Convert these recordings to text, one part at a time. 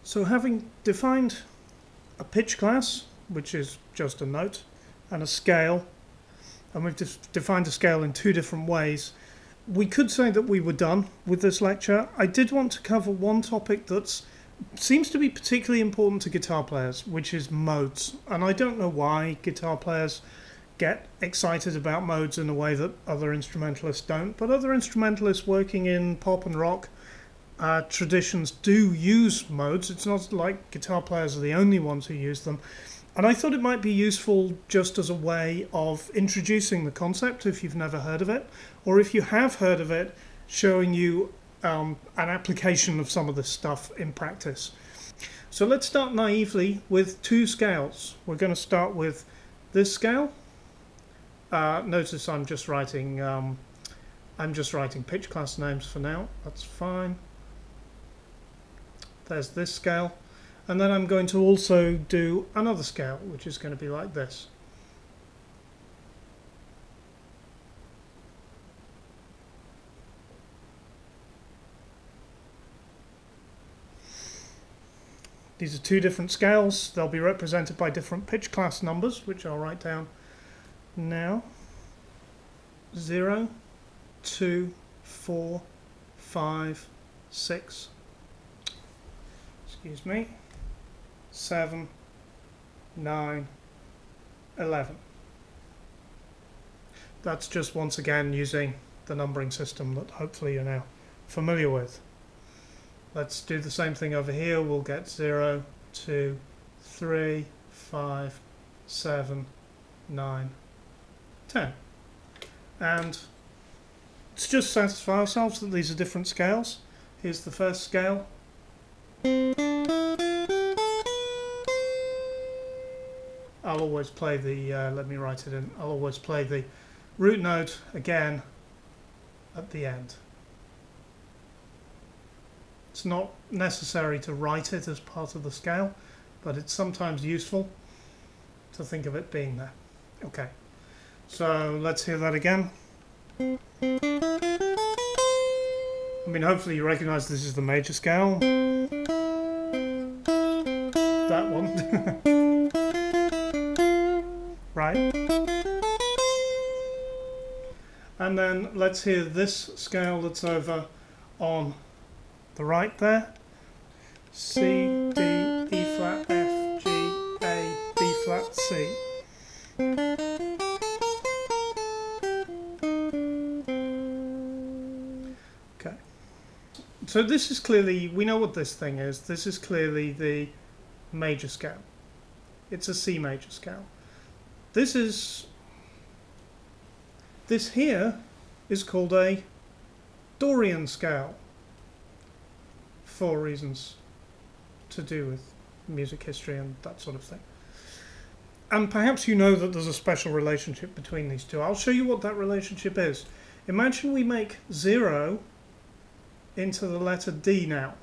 So having defined a pitch class, which is just a note, and a scale, and we've defined a scale in two different ways, we could say that we were done with this lecture. I did want to cover one topic that seems to be particularly important to guitar players, which is modes. And I don't know why guitar players get excited about modes in a way that other instrumentalists don't, but other instrumentalists working in pop and rock traditions do use modes. It's not like guitar players are the only ones who use them. And I thought it might be useful just as a way of introducing the concept if you've never heard of it, or if you have heard of it, showing you an application of some of this stuff in practice. So let's start naively with two scales. We're going to start with this scale. Notice I'm just writing pitch class names for now. That's fine. There's this scale. And then I'm going to also do another scale, which is going to be like this. These are two different scales. They'll be represented by different pitch class numbers, which I'll write down now. 0, 2, 4, 5, 6. Excuse me. 7, 9, 11. That's just once again using the numbering system that hopefully you're now familiar with. Let's do the same thing over here. We'll get 0, 2, 3, 5, 7, 9, 10. And let's just satisfy ourselves that these are different scales. Here's the first scale. I'll always play the, let me write it in, I'll always play the root note again at the end. It's not necessary to write it as part of the scale, but it's sometimes useful to think of it being there. Okay, so let's hear that again. I mean, hopefully you recognize this is the major scale. That one. Right. And then let's hear this scale that's over on the right there. C, D, E flat, F, G, A, B flat, C. Okay. So this is clearly, we know what this thing is. This is clearly the major scale. It's a C major scale. This here is called a Dorian scale for reasons to do with music history and that sort of thing. And perhaps you know that there's a special relationship between these two. I'll show you what that relationship is. Imagine we make 0 into the letter D now.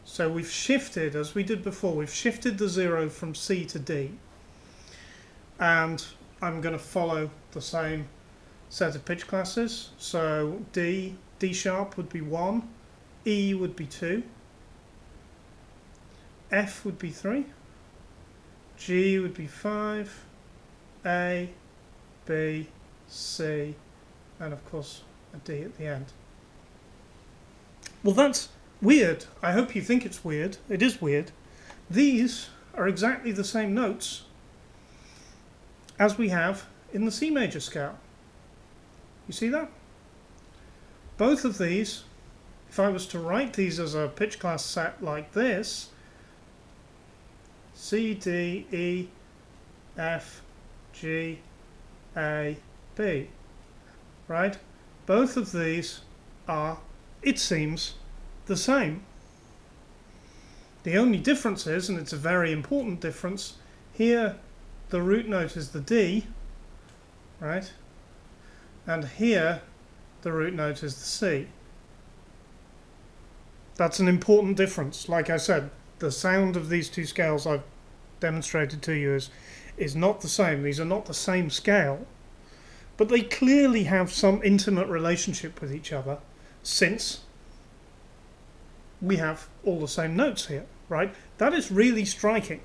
So we've shifted, as we did before, we've shifted the 0 from C to D. And I'm going to follow the same set of pitch classes. So D sharp would be 1, E would be 2, F would be 3, G would be 5, A, B, C, and of course a D at the end. Well, that's weird. I hope you think it's weird. It is weird. These are exactly the same notes as we have in the C major scale. You see that? Both of these, if I was to write these as a pitch class set like this, C, D, E, F, G, A, B, right? Both of these are, it seems, the same. The only difference is, and it's a very important difference, here the root note is the D, right? And here the root note is the C. That's an important difference. Like I said, the sound of these two scales I've demonstrated to you is not the same. These are not the same scale, but they clearly have some intimate relationship with each other, since we have all the same notes here, right? That is really striking.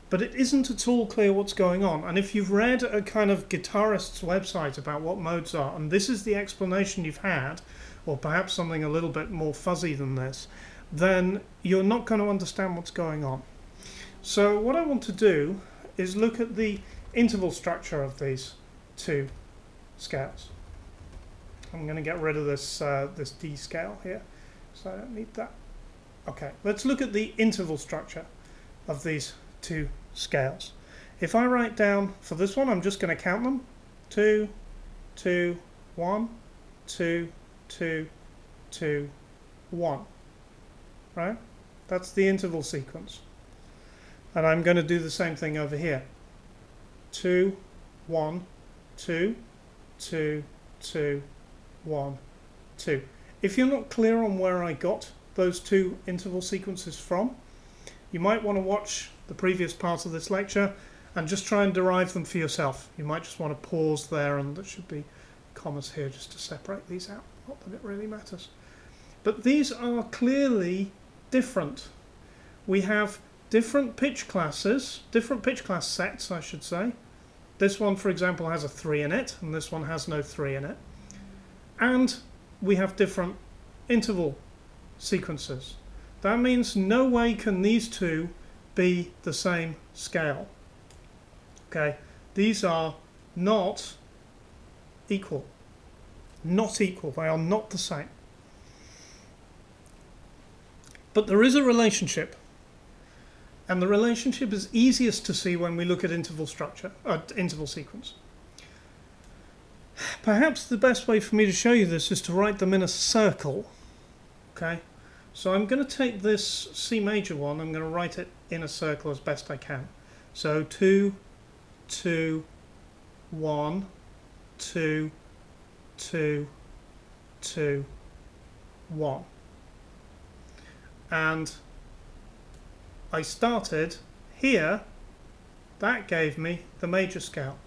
But it isn't at all clear what's going on. And if you've read a kind of guitarist's website about what modes are, and this is the explanation you've had, or perhaps something a little bit more fuzzy than this, then you're not going to understand what's going on. So what I want to do is look at the interval structure of these two scales. I'm going to get rid of this this D scale here, so I don't need that. Okay, let's look at the interval structure of these two scales. If I write down for this one, I'm just going to count them: 2, 2, 1, 2, 2, 2, 1. Right? That's the interval sequence. And I'm going to do the same thing over here: 2, 1, 2, 2, 2, 1, 2. If you're not clear on where I got those two interval sequences from, you might want to watch the previous part of this lecture and just try and derive them for yourself. You might just want to pause there, and there should be commas here just to separate these out. Not that it really matters. But these are clearly different. We have different pitch classes, different pitch class sets, I should say. This one, for example, has a 3 in it, and this one has no 3 in it. And we have different interval sequences. That means no way can these two be the same scale. Okay, these are not equal. Not equal, they are not the same. But there is a relationship, and the relationship is easiest to see when we look at interval structure, interval sequence. Perhaps the best way for me to show you this is to write them in a circle. Okay, so I'm going to take this C major one, I'm going to write it in a circle as best I can. So 2, 2, 1, 2, 2, 2, 1. And I started here, that gave me the major scale.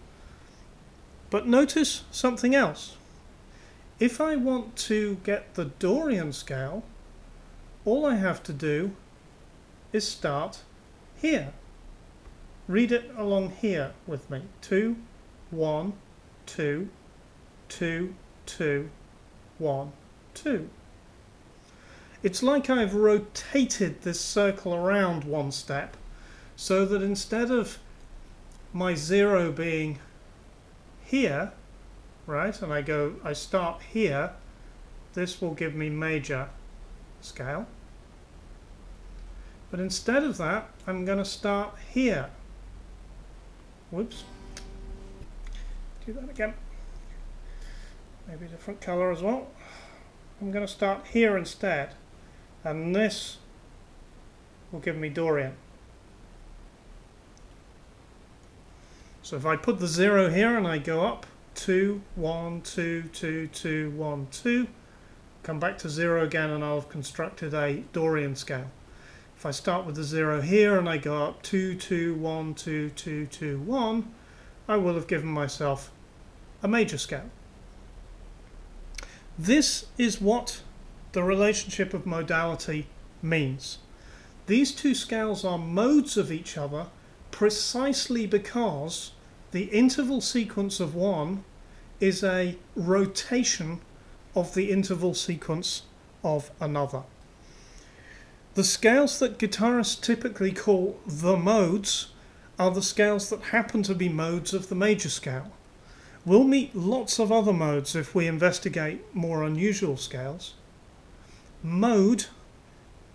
But notice something else. If I want to get the Dorian scale, all I have to do is start here. Read it along here with me. 2, 1, 2, 2, 2, 1, 2. It's like I've rotated this circle around one step, so that instead of my 0 being here, right, and I start here, this will give me major scale. But instead of that, I'm going to start here. Whoops. Do that again. Maybe a different color as well. I'm going to start here instead. And this will give me Dorian. So if I put the 0 here and I go up 2, 1, 2, 2, 2, 1, 2, come back to 0 again, and I'll have constructed a Dorian scale. If I start with the 0 here and I go up 2, 2, 1, 2, 2, 2, 1, I will have given myself a major scale. This is what the relationship of modality means. These two scales are modes of each other precisely because the interval sequence of one is a rotation of the interval sequence of another. The scales that guitarists typically call the modes are the scales that happen to be modes of the major scale. We'll meet lots of other modes if we investigate more unusual scales. Mode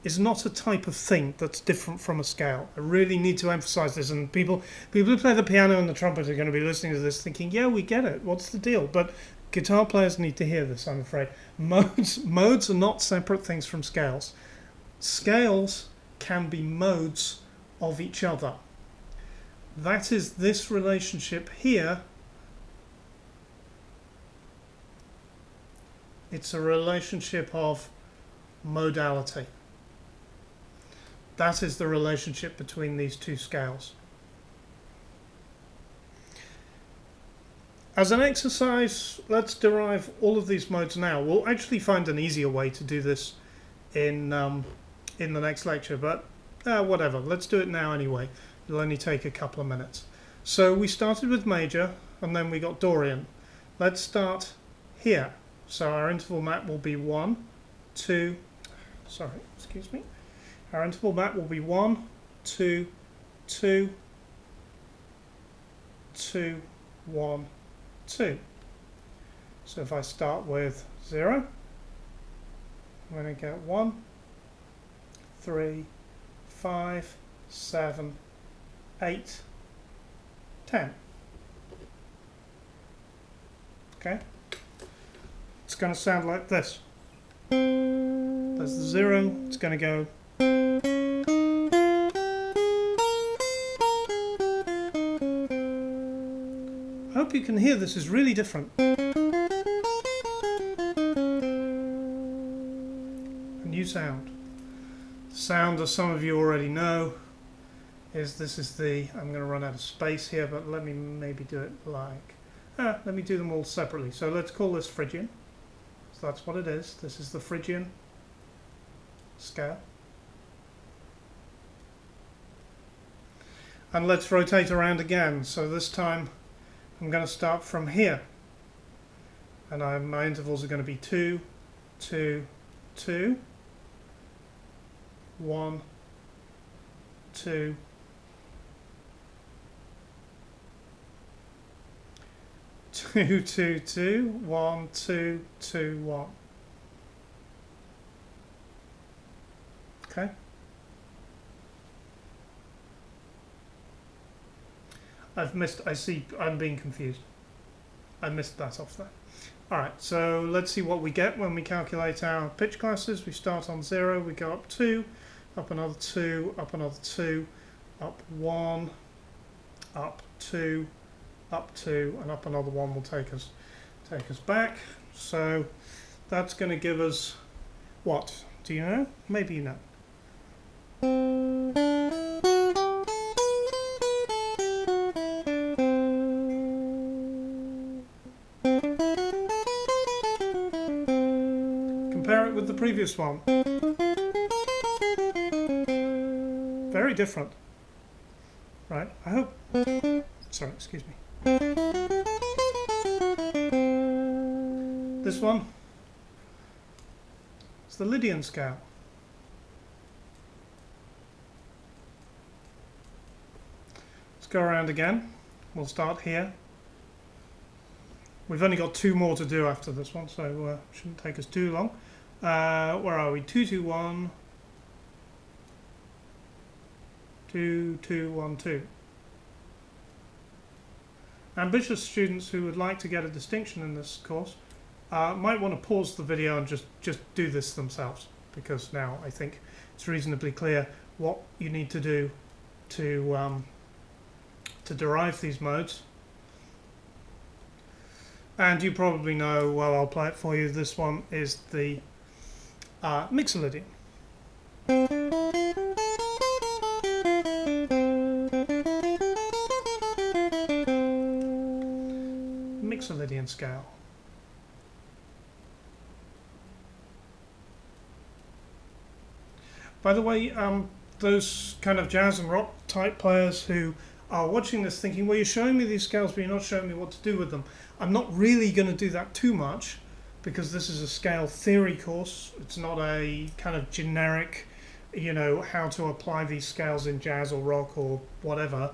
is not a type of thing that's different from a scale. I really need to emphasize this, and people who play the piano and the trumpet are going to be listening to this thinking, yeah, we get it, what's the deal? But guitar players need to hear this, I'm afraid. Modes are not separate things from scales. Scales can be modes of each other. That is this relationship here. It's a relationship of modality. That is the relationship between these two scales. As an exercise, let's derive all of these modes now. We'll actually find an easier way to do this in the next lecture, but whatever. Let's do it now anyway. It'll only take a couple of minutes. So we started with major, and then we got Dorian. Let's start here. So our interval map will be 1, 2. Sorry, excuse me. Our interval map will be 1, 2, 2, 2, 1, 2. So if I start with 0, I'm going to get 1, 3, 5, 7, 8, 10. Okay? It's going to sound like this. There's the 0, it's going to go. I hope you can hear this is really different. A new sound. The sound, as some of you already know, is this is the, I'm going to run out of space here, but let me maybe do it like, let me do them all separately. So let's call this Phrygian. So that's what it is. This is the Phrygian scale. And let's rotate around again. So this time I'm going to start from here. And my intervals are going to be 2, 2, 2, 1, 2, 2, 2, 2, 1, 2, 2, 1. Okay. I see, I'm being confused. I missed that off there. Alright, so let's see what we get when we calculate our pitch classes. We start on 0, we go up 2, up another 2, up another 2, up 1, up 2, up 2, and up another 1 will take us back. So that's going to give us what? Do you know? Maybe you know. Compare it with the previous one. Very different. Right, I hope. Sorry, excuse me. This one is the Lydian scale. Let's go around again. We'll start here. We've only got 2 more to do after this one, so shouldn't take us too long. Where are we? 2, 2, 1. 2, 2, 1, 2. Ambitious students who would like to get a distinction in this course might want to pause the video and just do this themselves, because now I think it's reasonably clear what you need to do to derive these modes. And you probably know, well, I'll play it for you, this one is the Mixolydian. Mixolydian scale. By the way, those kind of jazz and rock type players who are watching this thinking, well, you're showing me these scales, but you're not showing me what to do with them. I'm not really going to do that too much, because this is a scale theory course. It's not a kind of generic, you know, how to apply these scales in jazz or rock or whatever.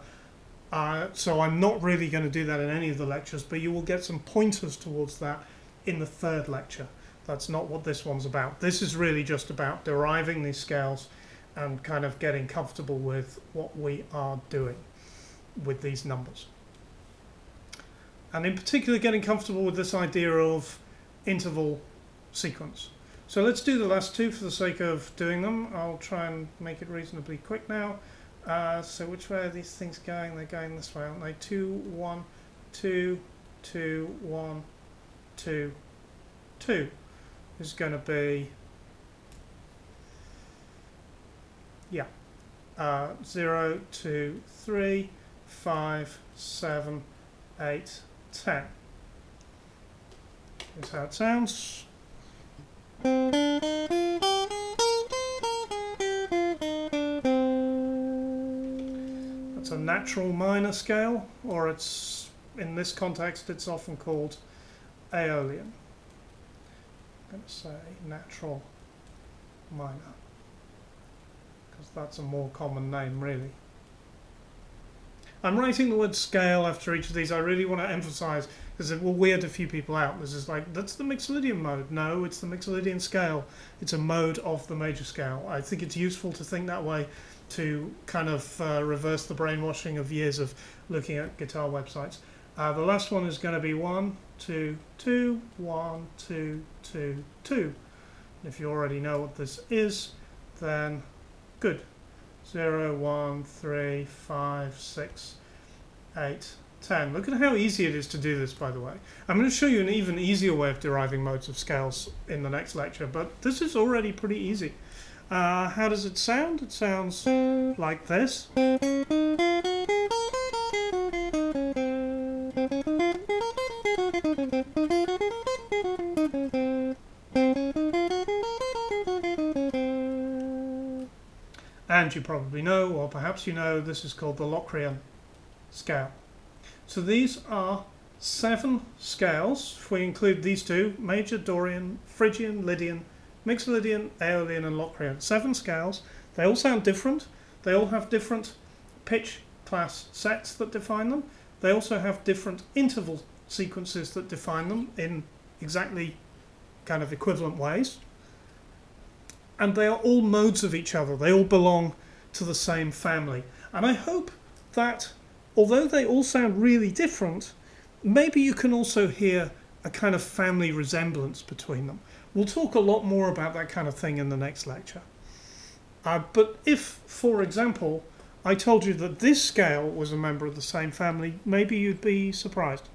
So I'm not really going to do that in any of the lectures, but you will get some pointers towards that in the 3rd lecture. That's not what this one's about. This is really just about deriving these scales and kind of getting comfortable with what we are doing with these numbers. And in particular, getting comfortable with this idea of interval sequence. So let's do the last 2 for the sake of doing them. I'll try and make it reasonably quick now. So which way are these things going? They're going this way, aren't they? 2, 1, 2, 2, 1, 2, 2. This is going to be, yeah, 0, 2, 3, 5, 7, 8, 10. Here's how it sounds. it's a natural minor scale, or it's, in this context, it's often called Aeolian. I'm going to say natural minor, because that's a more common name, really. I'm writing the word scale after each of these. I really want to emphasize, because it will weird a few people out. This is like, that's the Mixolydian mode. No, it's the Mixolydian scale. It's a mode of the major scale. I think it's useful to think that way to kind of reverse the brainwashing of years of looking at guitar websites. The last one is going to be 1, 2, 2, 1, 2, 2, 2. If you already know what this is, then good. 0, 1, 3, 5, 6, 8, 10. Look at how easy it is to do this, by the way. I'm going to show you an even easier way of deriving modes of scales in the next lecture, but this is already pretty easy. How does it sound? It sounds like this. And you probably know, or perhaps you know, this is called the Locrian scale. So these are 7 scales, if we include these two, Major, Dorian, Phrygian, Lydian, Mixolydian, Aeolian and Locrian. 7 scales. They all sound different. They all have different pitch class sets that define them. They also have different interval sequences that define them in exactly kind of equivalent ways. And they are all modes of each other. They all belong to the same family. And I hope that, although they all sound really different, maybe you can also hear a kind of family resemblance between them. We'll talk a lot more about that kind of thing in the next lecture. But if, for example, I told you that this scale was a member of the same family, maybe you'd be surprised.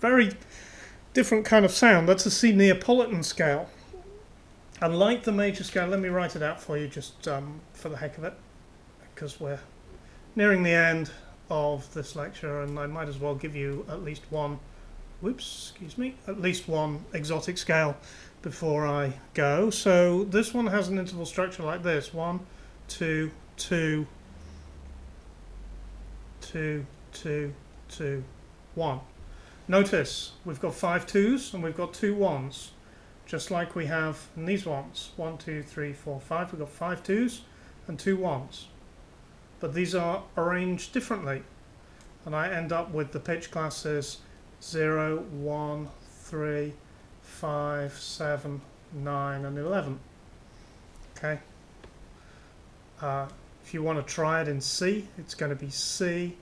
Very different kind of sound. That's a C Neapolitan scale. And like the major scale, let me write it out for you just for the heck of it, because we're nearing the end of this lecture and I might as well give you at least one, at least one exotic scale before I go. So this one has an interval structure like this: 1, 2, 2, 2, 2, 2, 1. Notice we've got 5 2s and we've got 2 1s, just like we have in these ones. 1, 2, 3, 4, 5. We've got 5 2s and 2 1s. But these are arranged differently. And I end up with the pitch classes 0, 1, 3, 5, 7, 9 and 11. Okay. If you want to try it in C, it's going to be C,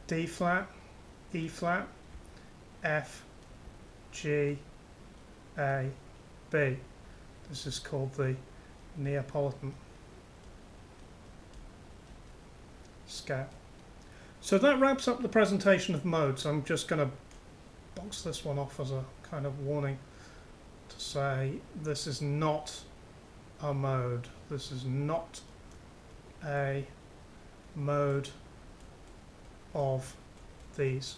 D flat, E flat, F, G, A, B. This is called the Neapolitan scale. So that wraps up the presentation of modes. I'm just going to box this one off as a kind of warning to say this is not a mode. This is not a mode of these.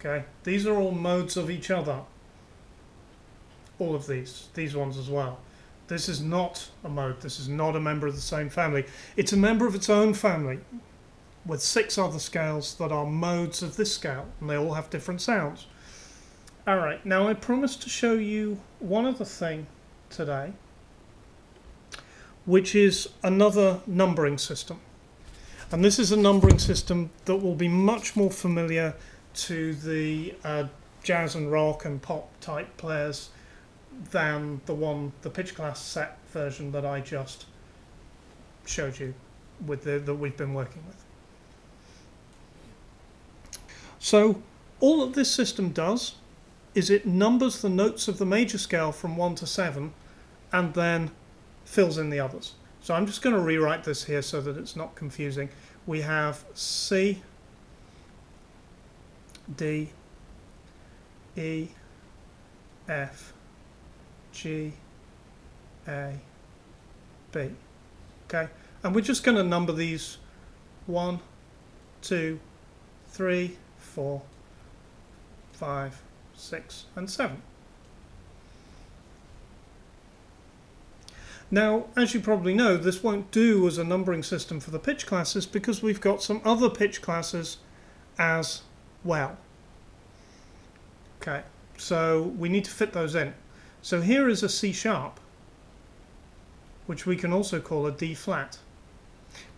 Okay, these are all modes of each other. All of these ones as well. This is not a mode. This is not a member of the same family. It's a member of its own family with 6 other scales that are modes of this scale, and they all have different sounds. Alright, now I promised to show you one other thing today, which is another numbering system. And this is a numbering system that will be much more familiar to the jazz and rock and pop type players than the pitch class set version that I just showed you with that we've been working with. So all that this system does is it numbers the notes of the major scale from 1 to 7 and then fills in the others. So I'm just going to rewrite this here so that it's not confusing. We have C, D, E, F, G, A, B. Okay, and we're just going to number these 1, 2, 3, 4, 5, 6, and 7. Now, as you probably know, this won't do as a numbering system for the pitch classes because we've got some other pitch classes as well. Okay, so we need to fit those in. So here is a C sharp, which we can also call a D flat.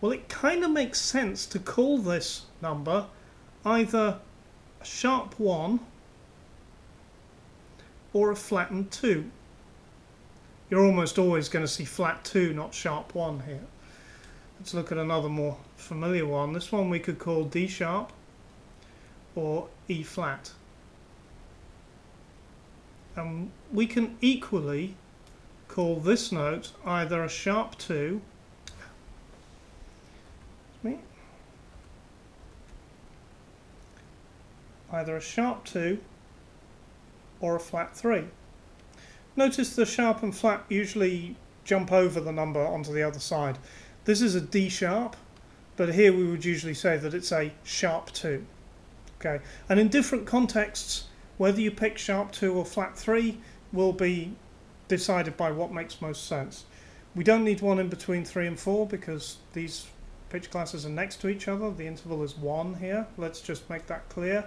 Well, it kind of makes sense to call this number either a sharp 1 or a flattened 2. You're almost always going to see flat 2, not sharp 1 here. Let's look at another more familiar one. This one we could call D sharp or E flat. And we can equally call this note either a sharp 2 or a flat 3. Notice the sharp and flat usually jump over the number onto the other side. This is a D sharp, but here we would usually say that it's a sharp 2. Okay, and in different contexts, whether you pick sharp 2 or flat 3 will be decided by what makes most sense. We don't need one in between 3 and 4 because these pitch classes are next to each other. The interval is 1 here. Let's just make that clear.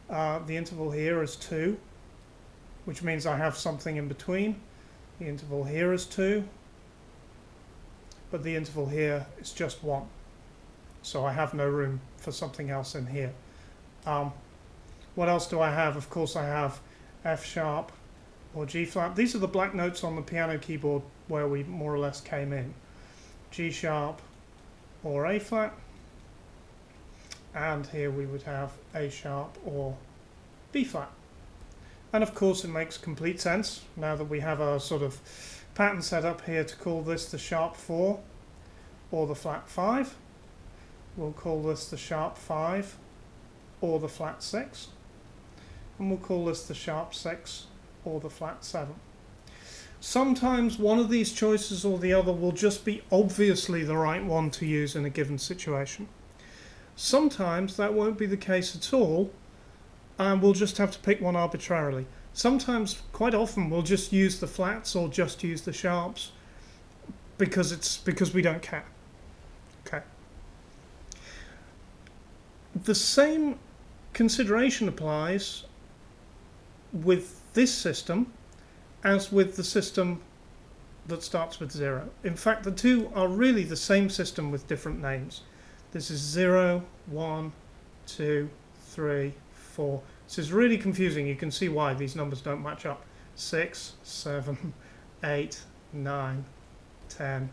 The interval here is 2, which means I have something in between. The interval here is 2, but the interval here is just 1. So I have no room for something else in here. What else do I have? Of course I have F sharp or G flat. These are the black notes on the piano keyboard where we more or less came in. G sharp or A flat. And here we would have A sharp or B flat. And of course it makes complete sense now that we have our sort of pattern set up here to call this the sharp 4 or the flat 5. We'll call this the sharp 5 or the flat 6. And we'll call this the sharp 6 or the flat 7. Sometimes one of these choices or the other will just be obviously the right one to use in a given situation. Sometimes that won't be the case at all, and we'll just have to pick one arbitrarily. Sometimes, quite often, we'll just use the flats or just use the sharps because we don't care. Okay. The same consideration applies with this system as with the system that starts with 0. In fact, the two are really the same system with different names. This is 0, 1, 2, 3, 4. This is really confusing. You can see why these numbers don't match up. 6, 7, 8, 9, 10,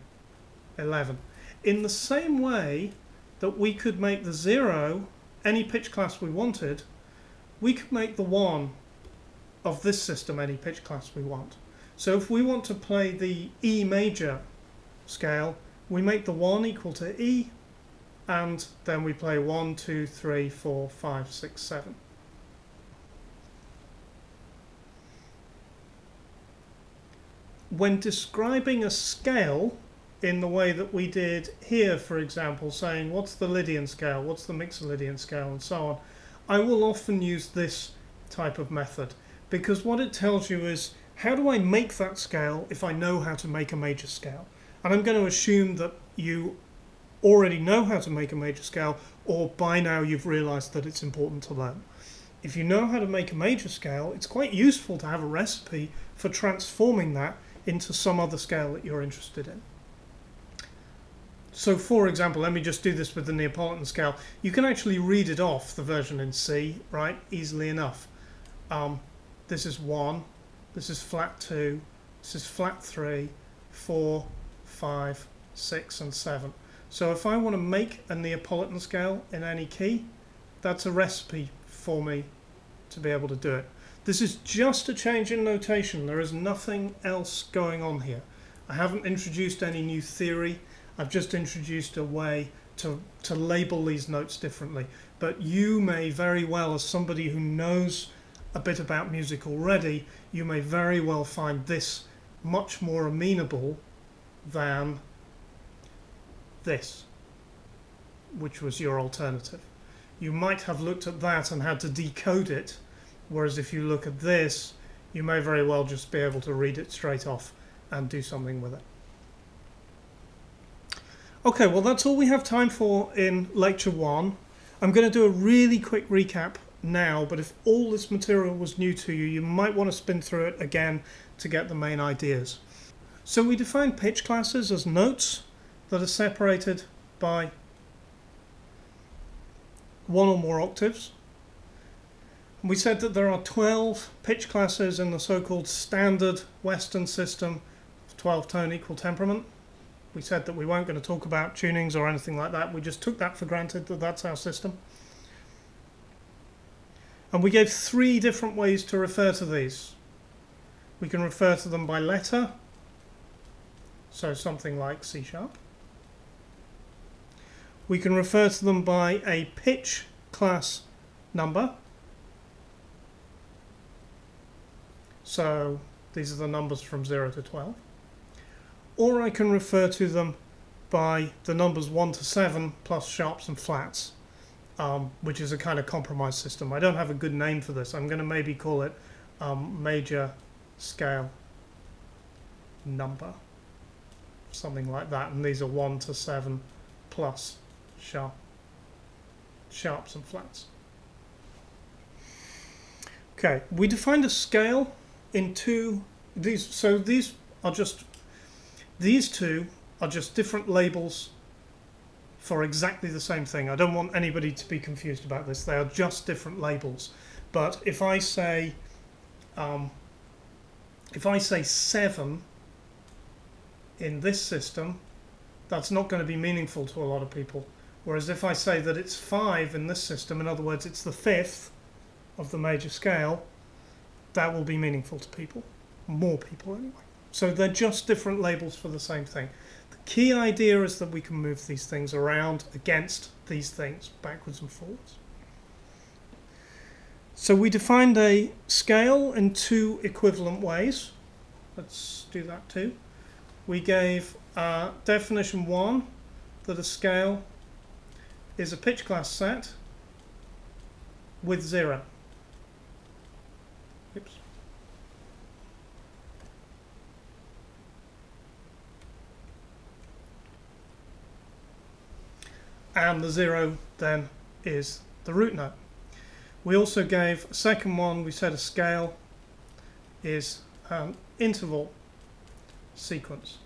11. In the same way that we could make the 0 any pitch class we wanted, we could make the 1 of this system any pitch class we want. So if we want to play the E major scale, we make the 1 equal to E, and then we play 1, 2, 3, 4, 5, 6, 7. When describing a scale in the way that we did here, for example, saying what's the Lydian scale, what's the Mixolydian scale, and so on, I will often use this type of method, because what it tells you is how do I make that scale if I know how to make a major scale? And I'm going to assume that you already know how to make a major scale, or by now you've realized that it's important to learn. If you know how to make a major scale, it's quite useful to have a recipe for transforming that into some other scale that you're interested in. So for example, let me just do this with the Neapolitan scale. You can actually read it off, the version in C, right, easily enough. This is 1, this is flat 2, this is flat 3, 4, 5, 6 and 7. So if I want to make a Neapolitan scale in any key, that's a recipe for me to be able to do it. This is just a change in notation. There is nothing else going on here. I haven't introduced any new theory. I've just introduced a way to label these notes differently. But you may very well, as somebody who knows a bit about music already, you may very well find this much more amenable than this, which was your alternative. you might have looked at that and had to decode it, whereas if you look at this, you may very well just be able to read it straight off and do something with it. Okay, well that's all we have time for in lecture 1. I'm going to do a really quick recap now, but if all this material was new to you, you might want to spin through it again to get the main ideas. So we defined pitch classes as notes that are separated by one or more octaves. We said that there are 12 pitch classes in the so-called standard Western system of 12-tone equal temperament. We said that we weren't going to talk about tunings or anything like that. We just took that for granted that that's our system. And we gave 3 different ways to refer to these. We can refer to them by letter, so something like C#. We can refer to them by a pitch class number. So these are the numbers from 0 to 12. Or I can refer to them by the numbers 1 to 7 plus sharps and flats, which is a kind of compromise system. I don't have a good name for this. I'm going to maybe call it major scale number, something like that. And these are 1 to 7 plus sharps and flats. Okay, we defined a scale in these two are just different labels for exactly the same thing. I don't want anybody to be confused about this. They are just different labels. But if I say 7 in this system, that's not going to be meaningful to a lot of people. Whereas if I say that it's 5 in this system, in other words, it's the 5th of the major scale, that will be meaningful to people. More people anyway. So they're just different labels for the same thing. The key idea is that we can move these things around against these things, backwards and forwards. So we defined a scale in 2 equivalent ways. Let's do that too. We gave definition 1 that a scale is a pitch class set with 0. Oops. And the 0 then is the root note. We also gave a second one. We said a scale is an interval sequence.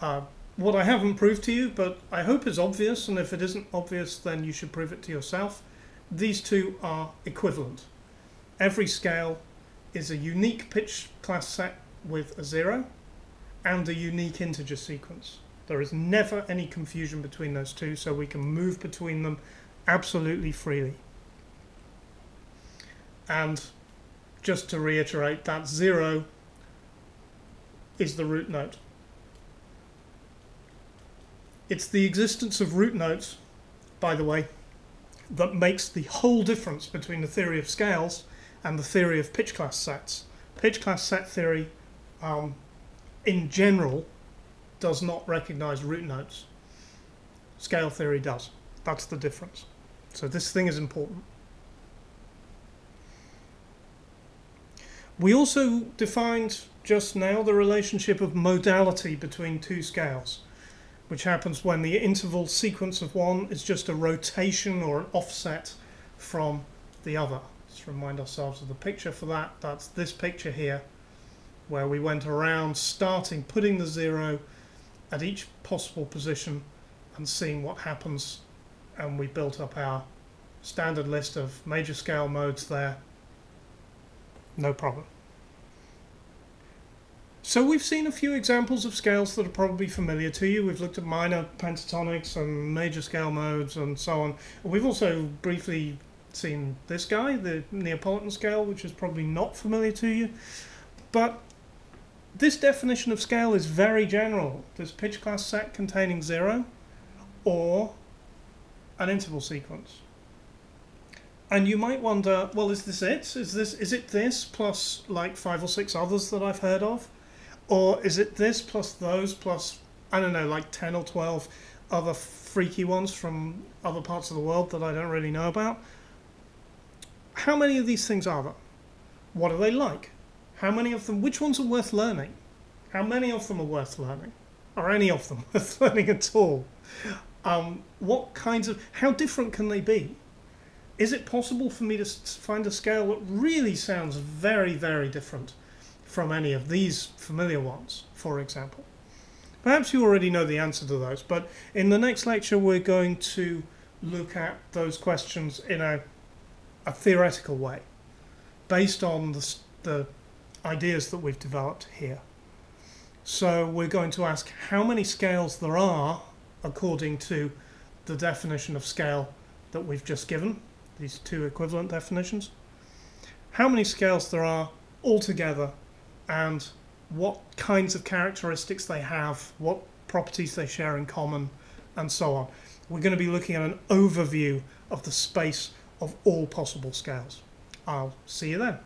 What I haven't proved to you, but I hope is obvious, and if it isn't obvious then you should prove it to yourself, these two are equivalent. Every scale is a unique pitch class set with a 0 and a unique integer sequence. There is never any confusion between those two, so we can move between them absolutely freely. And just to reiterate, that 0 is the root note. It's the existence of root notes, by the way, that makes the whole difference between the theory of scales and the theory of pitch class sets. Pitch class set theory, in general, does not recognize root notes. Scale theory does. That's the difference. So this thing is important. We also defined just now the relationship of modality between 2 scales, which happens when the interval sequence of one is just a rotation or an offset from the other. Let's remind ourselves of the picture for that. That's this picture here, where we went around starting, putting the 0 at each possible position and seeing what happens, and we built up our standard list of major scale modes there. No problem. So we've seen a few examples of scales that are probably familiar to you. We've looked at minor pentatonics and major scale modes and so on. We've also briefly seen this guy, the Neapolitan scale, which is probably not familiar to you. But this definition of scale is very general. This pitch class set containing 0 or an interval sequence. And you might wonder, well, is this it? Is it this plus like 5 or 6 others that I've heard of? Or is it this plus those plus, I don't know, like 10 or 12 other freaky ones from other parts of the world that I don't really know about. How many of these things are there? What are they like? How many of them, which ones are worth learning? How many of them are worth learning? Are any of them worth learning at all? What kinds of, how different can they be? Is it possible for me to find a scale that really sounds very, very different from any of these familiar ones, for example? Perhaps you already know the answer to those, but in the next lecture we're going to look at those questions in a theoretical way, based on the ideas that we've developed here. So we're going to ask how many scales there are according to the definition of scale that we've just given, these two equivalent definitions, how many scales there are altogether, and what kinds of characteristics they have, what properties they share in common, and so on. We're going to be looking at an overview of the space of all possible scales. I'll see you then.